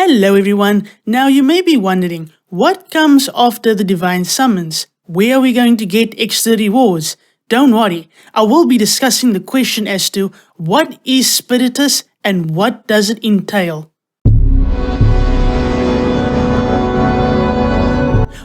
Hello everyone, now you may be wondering, what comes after the divine summons? Where are we going to get extra rewards? Don't worry, I will be discussing the question as to what is Spiritus and what does it entail.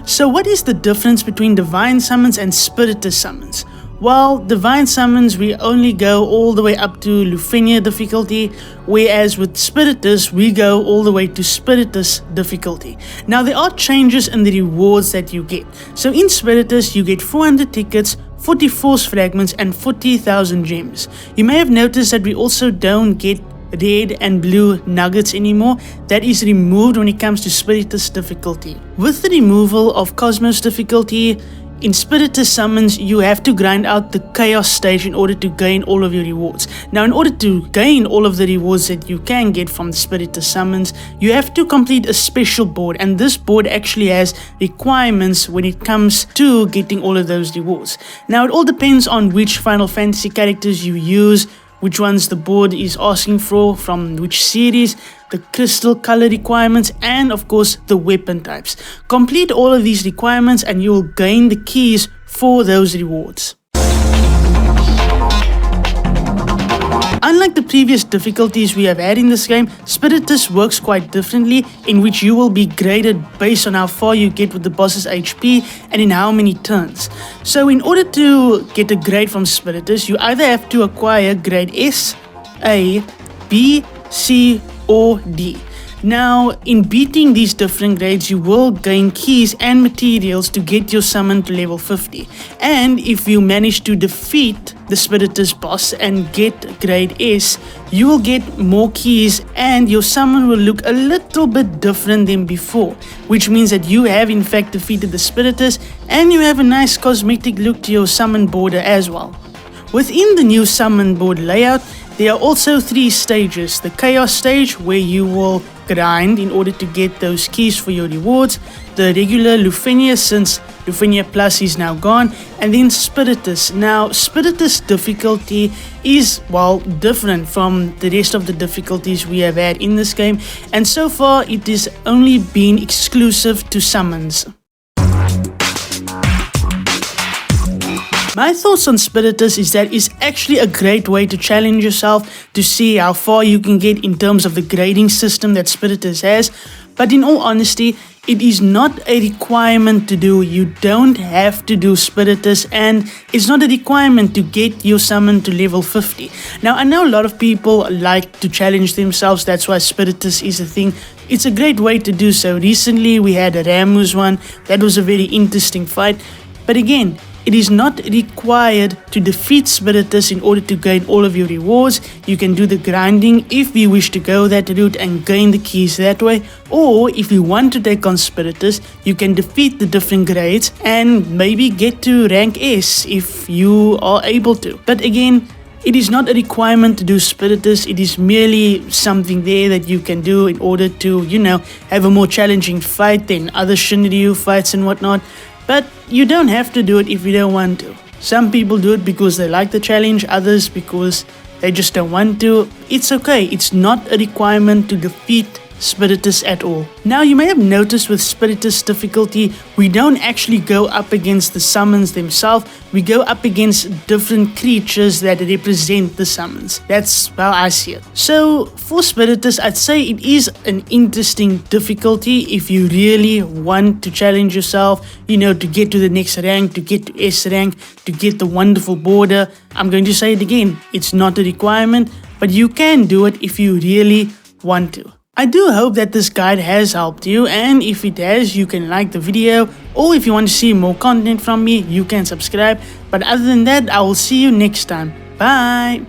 So what is the difference between divine summons and Spiritus summons? Well, divine summons we only go all the way up to Spiritus Difficulty, whereas with Spiritus we go all the way to Spiritus Difficulty. Now there are changes in the rewards that you get. So in Spiritus you get 400 tickets, 40 force fragments and 40,000 gems. You may have noticed that we also don't get red and blue nuggets anymore. That is removed when it comes to Spiritus Difficulty. With the removal of Cosmos Difficulty, in Spiritus Summons, you have to grind out the Chaos stage in order to gain all of your rewards. Now, in order to gain all of the rewards that you can get from the Spiritus Summons, you have to complete a special board, and this board actually has requirements when it comes to getting all of those rewards. Now, it all depends on which Final Fantasy characters you use, which ones the board is asking for, from which series, the crystal color requirements, and of course the weapon types. Complete all of these requirements and you will gain the keys for those rewards. Unlike the previous difficulties we have had in this game, Spiritus works quite differently, in which you will be graded based on how far you get with the boss's HP and in how many turns. So in order to get a grade from Spiritus, you either have to acquire grade S, A, B, C or D. Now, in beating these different grades, you will gain keys and materials to get your summon to level 50. And if you manage to defeat the Spiritus boss and get grade S, you will get more keys and your summon will look a little bit different than before, which means that you have in fact defeated the Spiritus and you have a nice cosmetic look to your summon border as well. Within the new summon board layout, there are also 3 stages. The Chaos stage, where you will grind in order to get those keys for your rewards. The regular Lufenia, since Lufenia Plus is now gone. And then Spiritus. Now, Spiritus Difficulty is, well, different from the rest of the difficulties we have had in this game. And so far, it has only been exclusive to summons. My thoughts on Spiritus is that it's actually a great way to challenge yourself to see how far you can get in terms of the grading system that Spiritus has. But in all honesty, it is not a requirement to do. You don't have to do Spiritus, and it's not a requirement to get your summon to level 50. Now, I know a lot of people like to challenge themselves. That's why Spiritus is a thing. It's a great way to do so. Recently, we had a Ramu's one. That was a very interesting fight. But again, it is not required to defeat Spiritus in order to gain all of your rewards. You can do the grinding if you wish to go that route and gain the keys that way. Or if you want to take on Spiritus, you can defeat the different grades and maybe get to rank S if you are able to. But again, it is not a requirement to do Spiritus. It is merely something there that you can do in order to, have a more challenging fight than other Shinryu fights and whatnot. But you don't have to do it if you don't want to. Some people do it because they like the challenge, others because they just don't want to. It's okay, it's not a requirement to defeat Spiritus at all. Now, you may have noticed with Spiritus Difficulty, we don't actually go up against the summons themselves. We go up against different creatures that represent the summons. That's how I see it. So, for Spiritus, I'd say it is an interesting difficulty if you really want to challenge yourself, to get to the next rank, to get to S rank, to get the wonderful border. I'm going to say it again, it's not a requirement, but you can do it if you really want to. I do hope that this guide has helped you, and if it has, you can like the video, or if you want to see more content from me, you can subscribe. But other than that, I will see you next time. Bye!